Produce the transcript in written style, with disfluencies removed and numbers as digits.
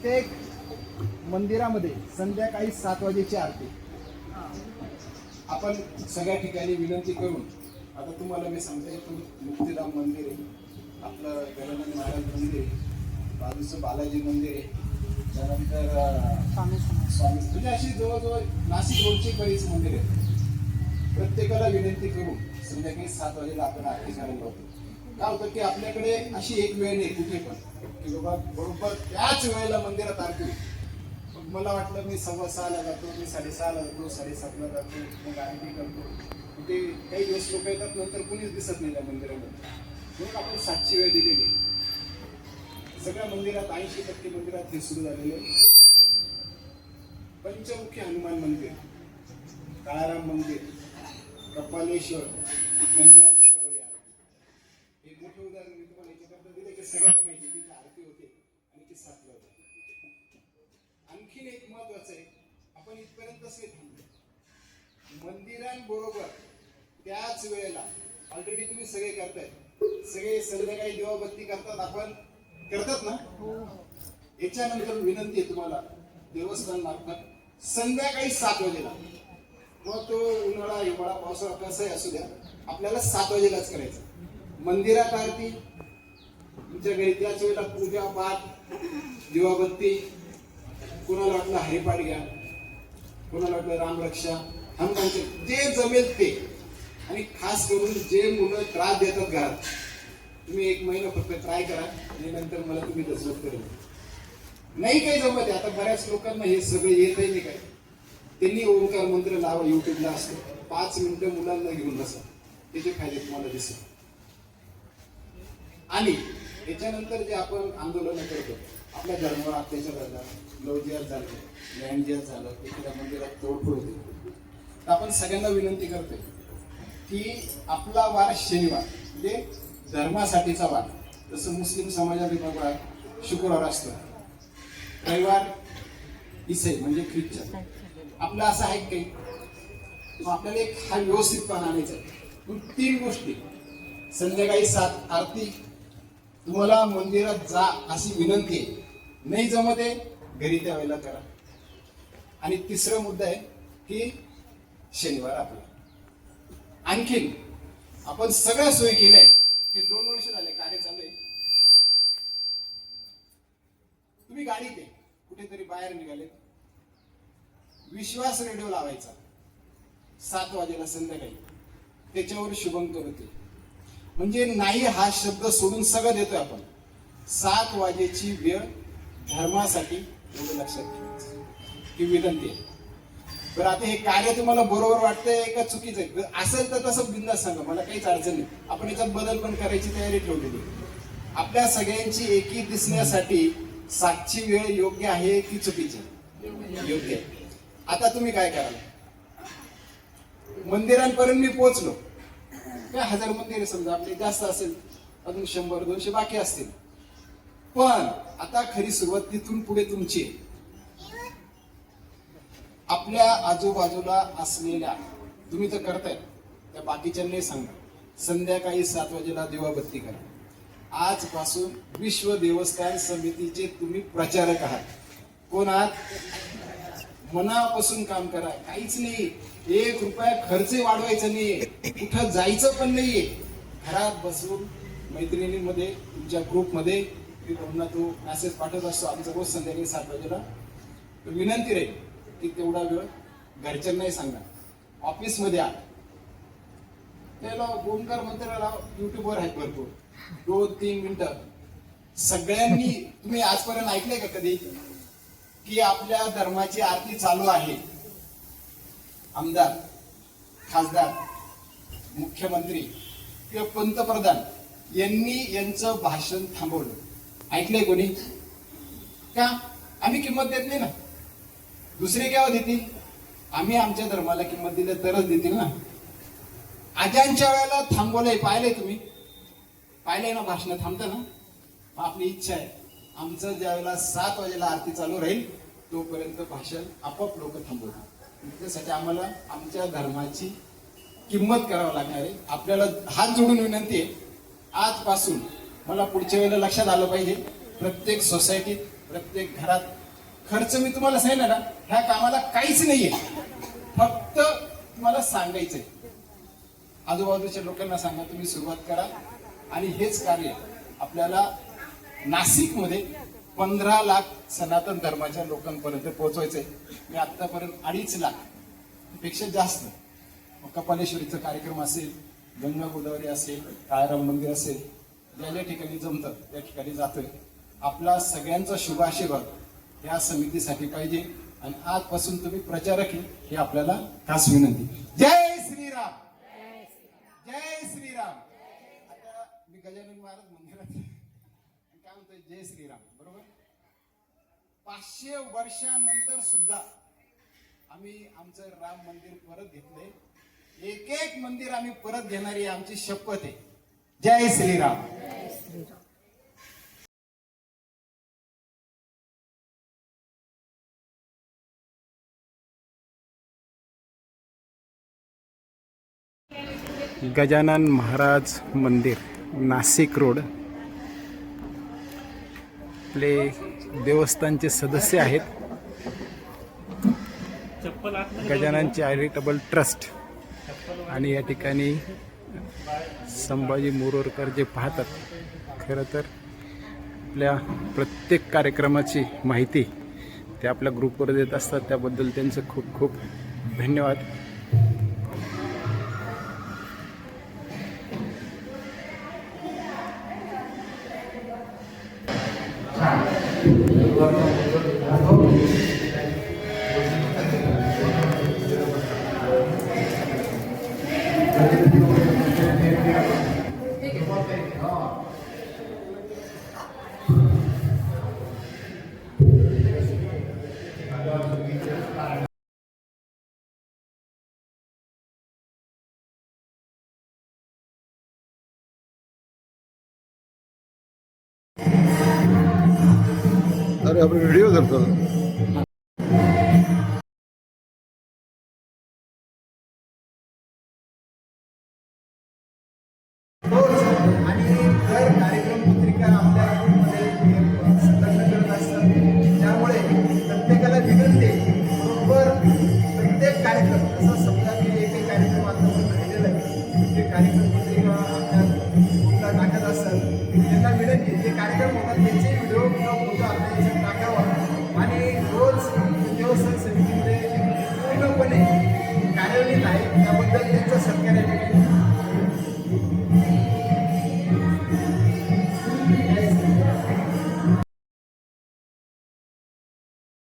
प्रत्येक मंदिरामध्ये संध्याकाळी 7 वाजेची आरती. आपण सगळ्या ठिकाणी विनंती करून, आता तुम्हाला मी सांगतो, इथून मुक्तीधाम मंदिर आहे, आपलं गजानन महाराज मंदिर आहे, बाजूचं बालाजी मंदिर आहे, त्यानंतर स्वामी, म्हणजे अशी जवळजवळ नाशिक रोडची बरीच मंदिर आहेत. प्रत्येकाला विनंती करून संध्याकाळी 7 वाजेला आपण आरती करायला होतो. काय होतं की आपल्याकडे अशी एक वेळ नाही कुठे पण की बाबा बरोबर त्याच वेळेला मंदिरात आरती. मग मला वाटलं मी 6:15ला जातो, मी 6:30ला जातो, 7:30ला जातो, मग आरती करतो. ते काही दिवस लोक येतात, नंतर कुणीच दिसत नाही त्या मंदिरामध्ये. म्हणून आपण 7ची वेळ दिलेली. सगळ्या मंदिरात 80% मंदिरात हे सुरू झालेले. पंचमुखी हनुमान मंदिर, काळाराम मंदिर, कपालेश्वर, गंगा गोदावरी आरती, हे मोठे उदाहरण मी तुम्हाला याच्याकरता दिले की सगळ्यांना माहिती तिथे आरती होते आणि ती 7ला होते. आणखीन एक महत्वाचं आहे, आपण इथपर्यंतच हे थांबलो. मंदिरांबरोबर त्याच वेळेला ऑलरेडी तुम्ही सगळे करताय, सगळे संध्याकाळी दिवाबत्ती करतात, आपण करतात ना. याच्यानंतर विनंती आहे तुम्हाला देवस्थान मार्फत संध्याकाळी 7 वाजेला, मग तो उन्हाळा हिवाळा पावसाळा कसंही असू द्या, आपल्याला 7 वाजेलाच करायचं. मंदिरात आरती, तुमच्या घरी त्याच वेळेला पूजा पाठ दिवाबत्ती, कोणाला वाटलं हरिपाठ घ्या, कोणाला वाटलं रामरक्षा, हनुमानचे जे जमेल ते. आणि खास करून जे मुलं त्रास देतात घरात, तुम्ही 1 महिना फक्त ट्राय करा आणि नंतर मला तुम्ही दसवत करेल. नाही काही जमत आहे, आता बऱ्याच लोकांना हे सगळं येतही नाही काय, त्यांनी ओंकार मंत्र लावा, युट्यूबला असतो, 5 मिनिटं मुलांना घेऊन बसा, त्याचे फायदे तुम्हाला दिसतात. आणि याच्यानंतर जे आपण आंदोलन करतो, आपल्या धर्मावर अत्याचार झाला, लवजियात झालं, लँडजियात झालं, एखाद्या मंदिरात तोडफोड होते, तर आपण सगळ्यांना विनंती करतोय की आपला वार शनिवार म्हणजे धर्मासाठीचा वार. जसं मुस्लिम समाजात बघा शुक्रवार असतो, रविवार ईसाई म्हणजे ख्रिश्चन, आपलं असं आहे काही. आपल्याला एक हा व्यवस्थितपणा आणायचा आहे. 3 गोष्टी, संध्याकाळी 7 आरती, तुम्हाला मंदिरात जा अशी विनंती आहे. नाही जमत आहे घरी त्या वेळेला करा. आणि 3रा मुद्दा आहे की शनिवार आपला. आणखीन आपण सगळ्या सोयी केल्या आहे. हे 2 वर्ष झाले कार्य चालू आहे. तुम्ही गाडीत आहे, कुठेतरी बाहेर निघाले, विश्वास रेडिओ लावायचा 7 वाजेला संध्याकाळी, त्याच्यावर शुभंकर होते. म्हणजे नाही हा शब्द सोडून सगळं देतोय आपण. 7 वाजेची वेळ धर्मासाठी, एवढं लक्षात ठेवायचं, ही विनंती आहे. बरं, आता हे कार्य तुम्हाला बरोबर वाटतंय का चुकीचं आहे? असेल तर तसं बिंदास सांगा, मला काहीच अडचण नाही. आपण याच्यात बदल पण करायची तयारी ठेवलेली. आपल्या सगळ्यांची एकी दिसण्यासाठी 7ची वेळ योग्य आहे की चुकीची? योग्य आहे. आता तुम्ही काय कराल? मंदिरांपर्यंत मी पोहोचलो, काय 1000 मंदिर समजा आपले, जास्त असेल अजून 100-200 बाकी असतील, पण आता खरी सुरुवात तिथून पुढे तुमची आहे. आपल्या आजूबाजूला असलेल्या, तुम्ही तर करताय त्या बाकीच्यांनी सांगा, संध्याकाळी 7 वाजेला दिवाबत्ती करा. आजपासून विश्व देवस्थान समितीचे तुम्ही प्रचारक आहात. कोण आहात? मनापासून काम करा. काहीच नाही, 1 रुपया खर्च वाढवायचा नाहीये, कुठं जायचं पण नाहीये. घरात बसून मैत्रिणींमध्ये, तुमच्या ग्रुपमध्ये मी कोणा तो मेसेज पाठवत असतो आमचा रोज संध्याकाळी 7 वाजेला. विनंती राहील की तेवढा वेळ घरच्यांनाही सांगा. ऑफिसमध्ये आ, त्याला ओंकार मंत्राला युट्यूबवर आहेत भरपूर, 2-3 मिनिटं सगळ्यांनी. तुम्ही आजपर्यंत ऐकलंय का कधी की आपल्या धर्माची आरती चालू आहे, आमदार, खासदार, मुख्यमंत्री किंवा पंतप्रधान यांनी यांचं भाषण थांबवलं? ऐकलंय कोणी? का? आम्ही किंमत देत नाही ना. दुसरे केव्हा देतील? आम्ही आमच्या धर्माला किंमत दिली तरच देतील ना. आजांच्या वेळेला थांबवलंय, पाहिलंय तुम्ही? पाहिलंय ना, भाषण थांबतं ना. आपली इच्छा आहे आमचं ज्या वेळेला 7 वाजेला आरती चालू राहील तोपर्यंत भाषण आपोआप लोक थांबवतात. त्यासाठी आम्हाला आमच्या धर्माची किंमत करावं लागणार आहे. आपल्याला हात जोडून विनंती आहे, आजपासून मला पुढच्या वेळेला लक्षात आलं पाहिजे, प्रत्येक सोसायटीत प्रत्येक घरात खर्च मी तुम्हाला सांगितलं ना, ह्या कामाला काहीच नाहीये, फक्त तुम्हाला सांगायचंय. आजूबाजूच्या लोकांना सांगा तुम्ही सुरुवात करा. आणि हेच कार्य आपल्याला नाशिकमध्ये 15 लाख सनातन धर्माच्या लोकांपर्यंत पोहोचवायचंय. मी आतापर्यंत 2.5 लाख पेक्षा जास्त कपालेश्वरीचा कार्यक्रम असेल, गंगा गोदावरी असेल, काळाराम मंदिर असेल, ज्या ज्या ठिकाणी जमतं त्या ठिकाणी जातोय. आपला सगळ्यांचा शुभ आशीर्वाद या समितीसाठी पाहिजे. आणि आजपासून तुम्ही प्रचारक आहे ही आपल्याला खास विनंती. जय श्रीराम, जय श्रीराम. आता मी गजानन महाराज मंदिरात काय म्हणतोय, जय श्रीराम, बरोबर. 500 वर्षानंतर सुद्धा आम्ही आमचं राम मंदिर परत घेतलंय. एक एक मंदिर आम्ही परत घेणारी आमची शपथ आहे. जय श्रीराम. गजानन महाराज मंदिर, नाशिक रोड. आपले देवस्थानचे सदस्य आहेत गजानन चॅरिटेबल ट्रस्ट. आणि या ठिकाणी संभाजी मोरोरकर जे पाहतात, खरं तर आपल्या प्रत्येक कार्यक्रमाची माहिती ते आपल्या ग्रुपवर देत असतात. त्याबद्दल त्यांचं खूप खूप धन्यवाद. अरे आपण व्हिडिओ करतो.